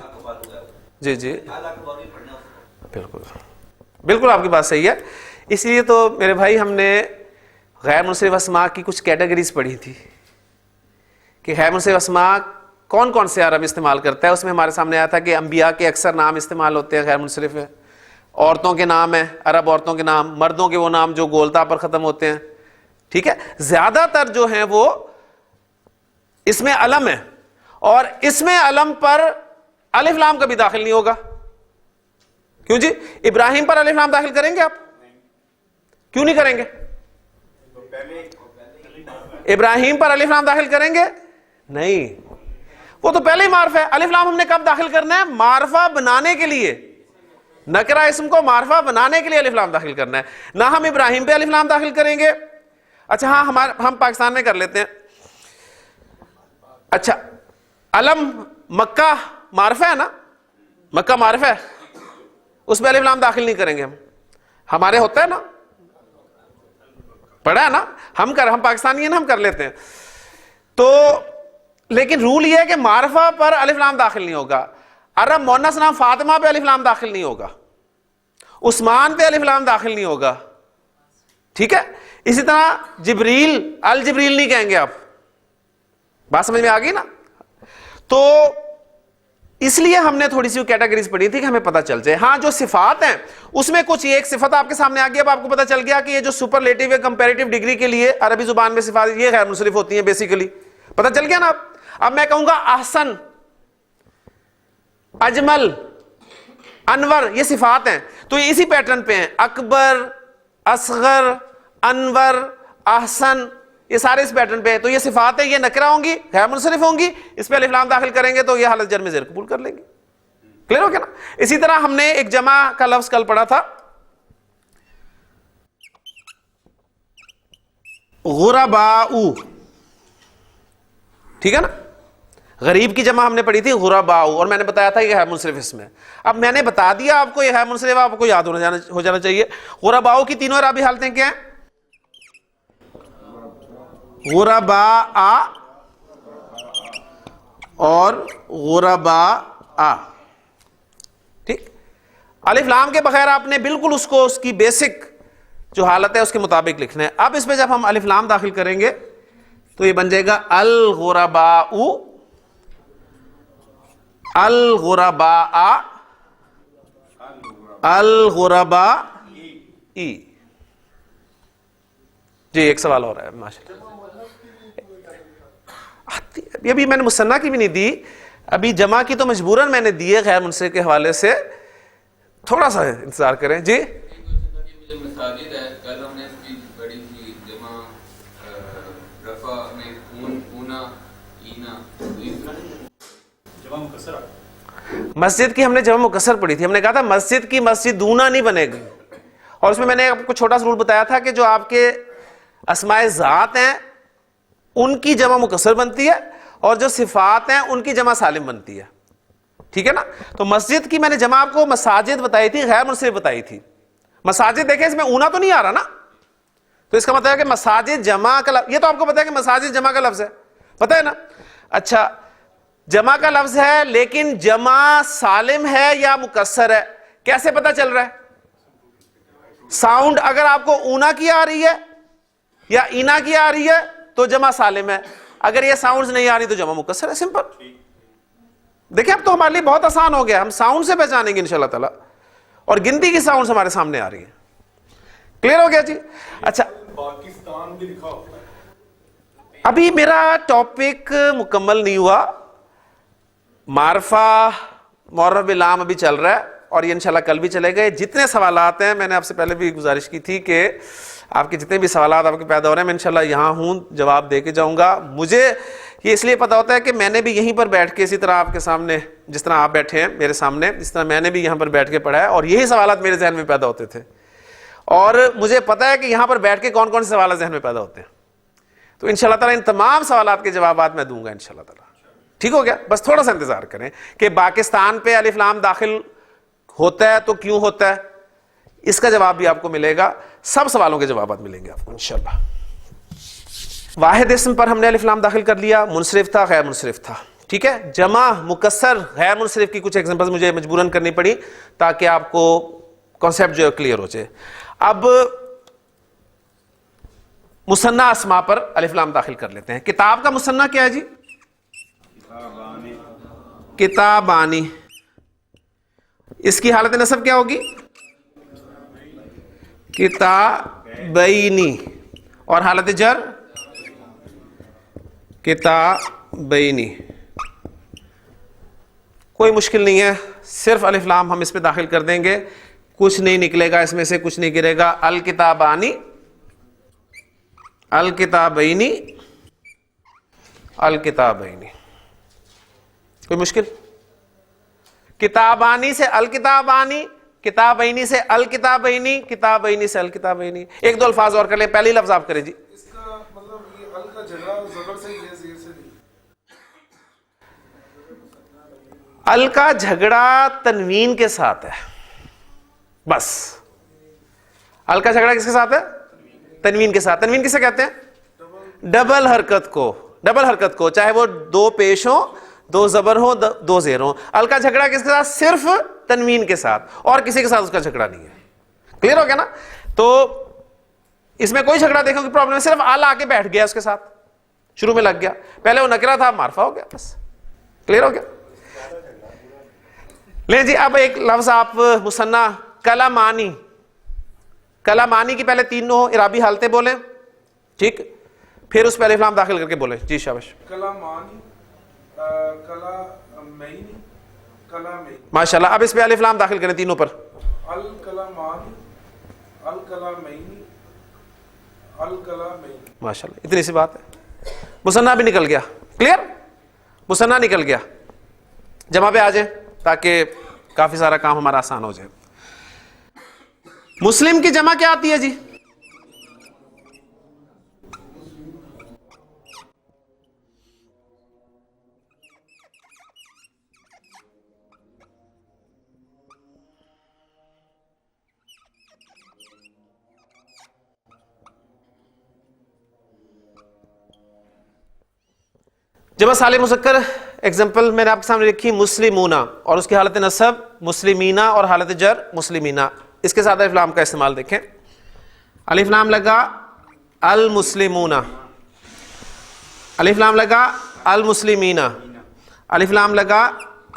جی جی پڑھنا بالکل بالکل آپ کی بات صحیح ہے. اس لیے تو میرے بھائی ہم نے غیر منصرف اسماء کی کچھ کیٹیگریز پڑھی تھی کہ غیر منصرف اسماء کون کون سے عرب استعمال کرتا ہے. اس میں ہمارے سامنے آیا تھا کہ انبیاء کے اکثر نام استعمال ہوتے ہیں غیر منصرف ہے, عورتوں کے نام ہیں عرب عورتوں کے نام, مردوں کے وہ نام جو گولتا پر ختم ہوتے ہیں. ٹھیک ہے, زیادہ تر جو ہیں وہ اس میں علم ہے, اور اس میں علم پر الف لام کبھی داخل نہیں ہوگا. کیوں جی؟ ابراہیم پر الف لام داخل کریں گے آپ؟ کیوں نہیں کریں گے؟ ابراہیم پر الف لام داخل کریں گے؟ نہیں, وہ تو پہلے ہی معرفہ ہے. الف لام ہم نے کب داخل کرنا ہے؟ معرفہ بنانے کے لیے, نکرہ اسم کو معرفہ بنانے کے لیے الف لام داخل کرنا ہے. نہ ہم ابراہیم پہ الف لام داخل کریں گے. اچھا ہاں, ہم پاکستان میں کر لیتے ہیں. اچھا علم مکہ معرفہ ہے نا, مکہ معرفہ ہے, اس میں الف لام داخل نہیں کریں گے ہم. ہمارے ہوتا ہے نا, پڑھا ہے نا, ہم پاکستانی ہیں نا, ہم کر لیتے ہیں. تو لیکن رول یہ ہے کہ معرفہ پر الف لام داخل نہیں ہوگا. عرب مؤنث نام فاطمہ پہ الف لام داخل نہیں ہوگا, عثمان پہ الف لام داخل نہیں ہوگا. ٹھیک ہے, اسی طرح جبریل الجبریل نہیں کہیں گے آپ. بات سمجھ میں آ گئی نا؟ تو اس لیے ہم نے تھوڑی سی کیٹیگریز پڑھی تھی کہ ہمیں پتہ چل جائے. ہاں جو صفات ہیں اس میں کچھ ایک صفت آپ کے سامنے آ گئی, اب آپ کو پتہ چل گیا کہ یہ جو سپرلیٹو ہے کمپیریٹو ڈگری کے لیے عربی زبان میں صفات یہ غیر منصرف ہوتی ہیں بیسیکلی. پتہ چل گیا نا؟ اب میں کہوں گا احسن, اجمل, انور, یہ صفات ہیں تو یہ اسی پیٹرن پہ ہیں. اکبر, اصغر, انور, احسن, یہ سارے اس پیٹرن پہ ہیں. تو یہ صفات ہیں, یہ نکرہ ہوں گی, غیر منصرف ہوں گی, اس پہ الف لام داخل کریں گے تو یہ حالت جر میں زیر قبول کر لیں گے. کلیئر ہو گیا نا؟ اسی طرح ہم نے ایک جمع کا لفظ کل پڑھا تھا, غرباء. ٹھیک ہے نا, غریب کی جمع ہم نے پڑھی تھی غرباء, اور میں نے بتایا تھا یہ غیر منصرف اسم ہے. اب میں نے بتا دیا آپ کو یہ غیر منصرف, آپ کو یاد ہو جانا چاہیے. غرباء کی تینوں اعرابی حالتیں کیا ہیں؟ غرباء اور غرباء. ٹھیک, الف لام کے بغیر آپ نے بالکل اس کو اس کی بیسک جو حالت ہے اس کے مطابق لکھنا ہے. اب اس پہ جب ہم الف لام داخل کریں گے تو یہ بن جائے گا الغرباء, الغرباء, الغرباء. جی ایک سوال ہو رہا ہے ماشاءاللہ. ابھی میں نے مثنیٰ کی بھی نہیں دی, ابھی جمع کی تو مجبوراً میں نے دی ہے غیر منصرف کے حوالے سے, تھوڑا سا انتظار کریں. جی مساجد ہے, کل ہم نے اس کی پڑھی تھی جمع رفع میں اونا اینا, جمع مکسر. مسجد کی ہم نے جمع مکسر پڑھی تھی. ہم نے کہا تھا مسجد کی مسجد دونا نہیں بنے گی, اور اس میں نے آپ کو چھوٹا سا رول بتایا تھا کہ جو آپ کے اسماء ذات ہیں ان کی جمع مکسر بنتی ہے, اور جو صفات ہیں ان کی جمع سالم بنتی ہے. ٹھیک ہے نا؟ تو مسجد کی میں نے جمع آپ کو مساجد بتائی تھی, غیر منصرف بتائی تھی. مساجد دیکھیں اس میں اونا تو نہیں آ رہا نا, تو اس کا مطلب ہے کہ مساجد جمع کا لفظ, یہ تو آپ کو پتا ہے کہ مساجد جمع کا لفظ ہے, پتہ ہے نا؟ اچھا جمع کا لفظ ہے لیکن جمع سالم ہے یا مکسر ہے, کیسے پتہ چل رہا ہے؟ ساؤنڈ اگر آپ کو اونا کی آ رہی ہے یا اینا کی آ رہی ہے تو جمع سالم ہے, اگر یہ ساؤنڈز نہیں آ رہی تو جمع مکسر ہے, سمپل. دیکھیں اب تو ہمارے لیے بہت آسان ہو گیا, ہم ساؤنڈ سے پہچانیں گے انشاءاللہ تعالی, اور گنتی کی ساؤنڈز ہمارے سامنے آ رہی ہیں. کلیئر ہو گیا جی؟ اچھا پاکستان بھی لکھا ہوتا ہے. ابھی میرا ٹاپک مکمل نہیں ہوا, معرفہ معرف باللام ابھی چل رہا ہے, اور یہ انشاءاللہ کل بھی چلے گئے. جتنے سوالات ہیں, میں نے آپ سے پہلے بھی گزارش کی تھی کہ آپ کے جتنے بھی سوالات آپ کے پیدا ہو رہے ہیں میں انشاءاللہ یہاں ہوں, جواب دے کے جاؤں گا. مجھے یہ اس لیے پتا ہوتا ہے کہ میں نے بھی یہیں پر بیٹھ کے اسی طرح آپ کے سامنے, جس طرح آپ بیٹھے ہیں میرے سامنے, جس طرح میں نے بھی یہاں پر بیٹھ کے پڑھا ہے, اور یہی سوالات میرے ذہن میں پیدا ہوتے تھے, اور مجھے پتا ہے کہ یہاں پر بیٹھ کے کون کون سے سوالات ذہن میں پیدا ہوتے ہیں. تو انشاءاللہ تعالیٰ ان تمام سوالات کے جوابات میں دوں گا انشاءاللہ تعالیٰ. ٹھیک ہو گیا؟ بس تھوڑا سا انتظار کریں کہ پاکستان پہ الف لام داخل ہوتا ہے تو کیوں ہوتا ہے, اس کا جواب بھی آپ کو ملے گا, سب سوالوں کے جوابات ملیں گے آپ کو انشاءاللہ. واحد اسم پر ہم نے الف لام داخل کر لیا, منصرف تھا غیر منصرف تھا, ٹھیک ہے. جمع مکسر غیر منصرف کی کچھ ایگزامپلز مجھے مجبوراً کرنی پڑی تاکہ آپ کو کانسیپٹ جو ہے کلیئر ہو جائے. اب مثنیٰ اسماء پر الف لام داخل کر لیتے ہیں. کتاب کا مثنیٰ کیا ہے جی؟ کتابانی. اس کی حالت نصب کیا ہوگی؟ کتابینی. اور حالت جر کتابینی. کوئی مشکل نہیں ہے, صرف الف لام ہم اس پہ داخل کر دیں گے, کچھ نہیں نکلے گا اس میں سے, کچھ نہیں گرے گا. الکتابانی, الکتابینی, الکتابینی. کوئی مشکل؟ کتابانی سے الکتابانی, کتابینی سے الکتابینی, کتابینی سے الکتابینی. ایک دو الفاظ اور کر لیں. پہلی لفظ آپ کریں جی. اس کا مطلب یہ ال کا جھگڑا زبر سے ہی ہے, زیر سے نہیں. ال کا جھگڑا تنوین کے ساتھ ہے بس. ال کا جھگڑا کس کے ساتھ ہے؟ تنوین کے ساتھ. تنوین کسے کہتے ہیں؟ ڈبل حرکت کو. ڈبل حرکت کو, چاہے وہ دو پیش ہوں, دو زبر ہوں, دو زیر ہوں. ال کا جھگڑا کس کے ساتھ؟ صرف تنوین کے ساتھ, اور کسی کے ساتھ اس کا جھگڑا نہیں ہے. کلیئر ہو گیا نا؟ تو اس میں کوئی جھگڑا دیکھو کہ پرابلم ہے, صرف ال آ کے بیٹھ گیا اس کے ساتھ, شروع میں لگ گیا, پہلے وہ نکرا تھا معرفہ ہو گیا بس. کلیئر ہو گیا؟ لیں جی اب ایک لفظ آپ مثنیٰ کلامانی. کلامانی کی پہلے تین اعرابی حالتیں بولیں, ٹھیک, پھر اس پہ الف لام داخل کر کے بولیں. جی شاباش. کلامانی, کلامینی, کلامین. ماشاءاللہ. اب اس پہ الف لام داخل کریں تینوں پر. الکلامانی, الکلامینی, الکلامین. ماشاءاللہ, اتنی سی بات ہے. مثنیٰ بھی نکل گیا. کلیئر؟ مثنیٰ نکل گیا. جمع پہ آ جائیں تاکہ کافی سارا کام ہمارا آسان ہو جائے. مسلم کی جمع کیا آتی ہے جی؟ جمع سالم مذکر ایگزامپل میں نے آپ کے سامنے لکھی, مسلمون, اور اس کی حالت نصب مسلمینہ, اور حالت جر مسلمینہ. اس کے ساتھ الف لام کا استعمال دیکھیں. الف لام لگا المسلمون, الف لام لگا المسلمین, الف لام لگا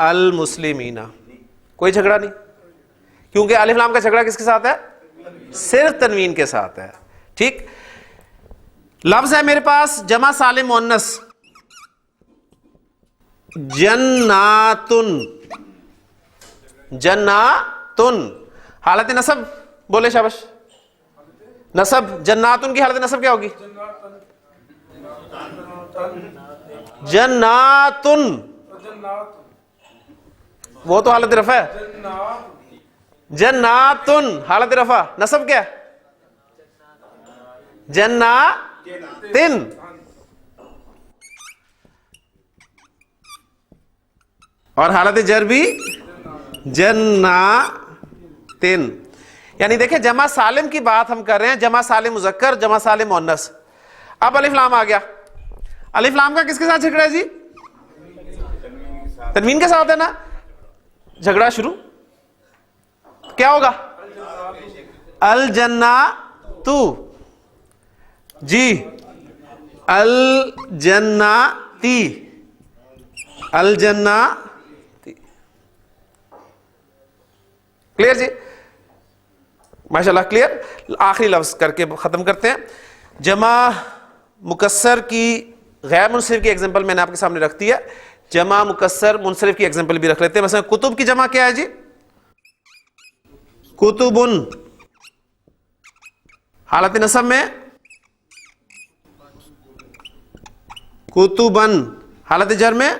المسلمین. کوئی جھگڑا نہیں, کیونکہ الف لام کا جھگڑا کس کے ساتھ ہے؟ صرف تنوین کے ساتھ ہے. ٹھیک. لفظ ہے میرے پاس جمع سالم مؤنث جناتن. جناتن حالت نصب بولے شاباش. نصب جناتن کی حالت نصب کیا ہوگی؟ جناتن. وہ تو حالت رفع ہے. جناتن حالت رفع. نصب کیا ہے؟ جناتن. اور حالت جر بھی جناتن. یعنی دیکھیں جمع سالم کی بات ہم کر رہے ہیں, جمع سالم مذکر, جمع سالم مؤنث. اب الف لام آ گیا. الف لام کا کس کے ساتھ جھگڑا ہے جی؟ تنوین کے ساتھ ہے نا. جھگڑا شروع کیا ہوگا؟ الجناتو. جی الجناتی، الجناتی، کلیئر جی، ماشاءاللہ کلیئر. آخری لفظ کر کے ختم کرتے ہیں. جمع مکسر کی غیر منصرف کی ایگزامپل میں نے آپ کے سامنے رکھ دی ہے. جمع مکسر منصرف کی ایگزامپل بھی رکھ لیتے ہیں. مثلا کتب کی جمع کیا ہے جی؟ کتبن. حالت نصب میں کتبن. حالت جر میں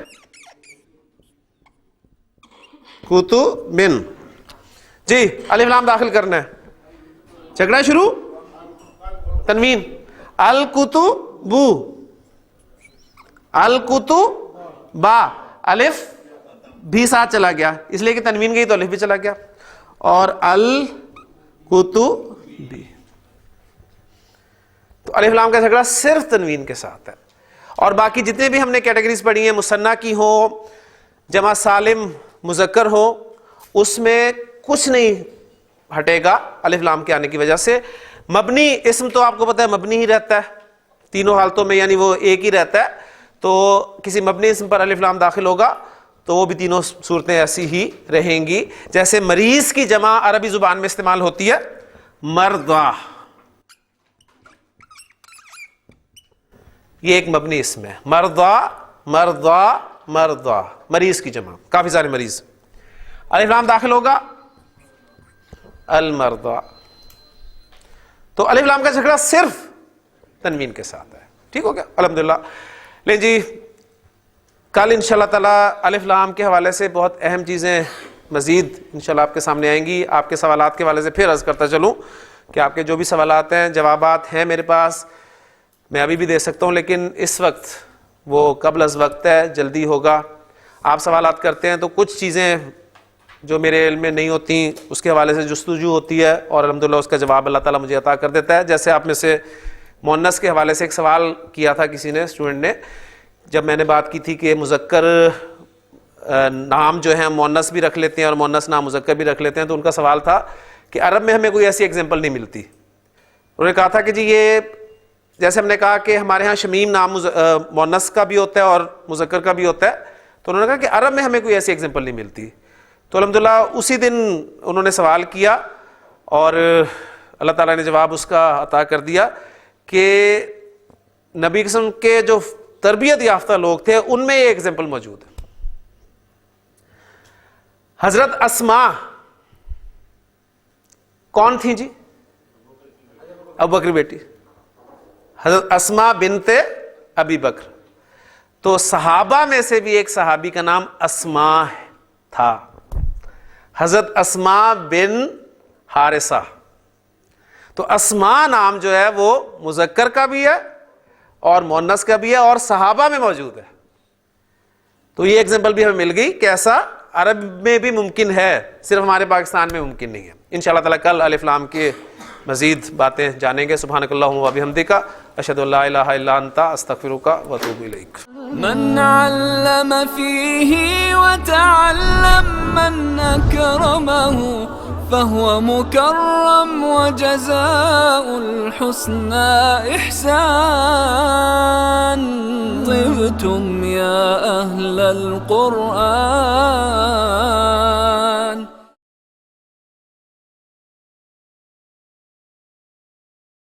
کتبن. جی الف لام داخل کرنا ہے. جھگڑا شروع. تنوین. الکتب، الکتب با، الف بھی ساتھ چلا گیا اس لیے کہ تنوین گئی تو الف بھی چلا گیا. اور الکتب بھی، تو الف لام کا جھگڑا صرف تنوین کے ساتھ ہے. اور باقی جتنے بھی ہم نے کیٹیگریز پڑھی ہیں، مثنیٰ کی ہو، جمع سالم مذکر ہو، اس میں کچھ نہیں ہٹے گا الف لام کے آنے کی وجہ سے. مبنی اسم تو آپ کو پتہ ہے مبنی ہی رہتا ہے تینوں حالتوں میں، یعنی وہ ایک ہی رہتا ہے. تو کسی مبنی اسم پر الف لام داخل ہوگا تو وہ بھی تینوں صورتیں ایسی ہی رہیں گی. جیسے مریض کی جمع عربی زبان میں استعمال ہوتی ہے مرضى، یہ ایک مبنی اسم ہے. مرضى، مرضى، مرضى، مریض کی جمع، کافی سارے مریض. الف لام داخل ہوگا المرضى. تو الف لام کا جھگڑا صرف تنوین کے ساتھ ہے. ٹھیک ہو گیا الحمدللہ. لیں جی کل انشاءاللہ تعالی الف لام کے حوالے سے بہت اہم چیزیں مزید انشاءاللہ آپ کے سامنے آئیں گی. آپ کے سوالات کے حوالے سے پھر عرض کرتا چلوں کہ آپ کے جو بھی سوالات ہیں، جوابات ہیں میرے پاس، میں ابھی بھی دے سکتا ہوں، لیکن اس وقت وہ قبل از وقت ہے، جلدی ہوگا. آپ سوالات کرتے ہیں تو کچھ چیزیں جو میرے علم میں نہیں ہوتی اس کے حوالے سے جستجو ہوتی ہے اور الحمدللہ اس کا جواب اللہ تعالیٰ مجھے عطا کر دیتا ہے. جیسے آپ میں سے مؤنث کے حوالے سے ایک سوال کیا تھا کسی نے، اسٹوڈنٹ نے، جب میں نے بات کی تھی کہ مذکر نام جو ہیں مؤنث بھی رکھ لیتے ہیں اور مؤنث نام مذکر بھی رکھ لیتے ہیں، تو ان کا سوال تھا کہ عرب میں ہمیں کوئی ایسی ایگزامپل نہیں ملتی. انہوں نے کہا تھا کہ جی یہ جیسے ہم نے کہا کہ ہمارے ہاں شمیم نام مؤنث کا بھی ہوتا ہے اور مذکر کا بھی ہوتا ہے، تو انہوں نے کہا کہ عرب میں ہمیں کوئی ایسی ایگزامپل نہیں ملتی. تو الحمدللہ اسی دن انہوں نے سوال کیا اور اللہ تعالیٰ نے جواب اس کا عطا کر دیا کہ نبی قسم کے جو تربیت یافتہ لوگ تھے ان میں یہ ایگزامپل موجود ہے. حضرت اسماء کون تھی جی؟ ابو بکر بیٹی، حضرت اسماء بنت ابی بکر. تو صحابہ میں سے بھی ایک صحابی کا نام اسماء تھا، حضرت اسماء بن حارثہ. تو اسماء نام جو ہے وہ مذکر کا بھی ہے اور مؤنث کا بھی ہے اور صحابہ میں موجود ہے. تو یہ ایگزامپل بھی ہمیں مل گئی کہ ایسا عرب میں بھی ممکن ہے، صرف ہمارے پاکستان میں ممکن نہیں ہے. انشاءاللہ تعالی کل الف لام کے مزید باتیں جانیں گے. سبحانک اللہم و بحمدک، اشہد ان لا الہ الا انت، استغفرک و اتوب الیک. من علم فيه وتعلم من أكرمه فهو مكرم وجزاء الحسنى إحسان. طبتم يا أهل القرآن.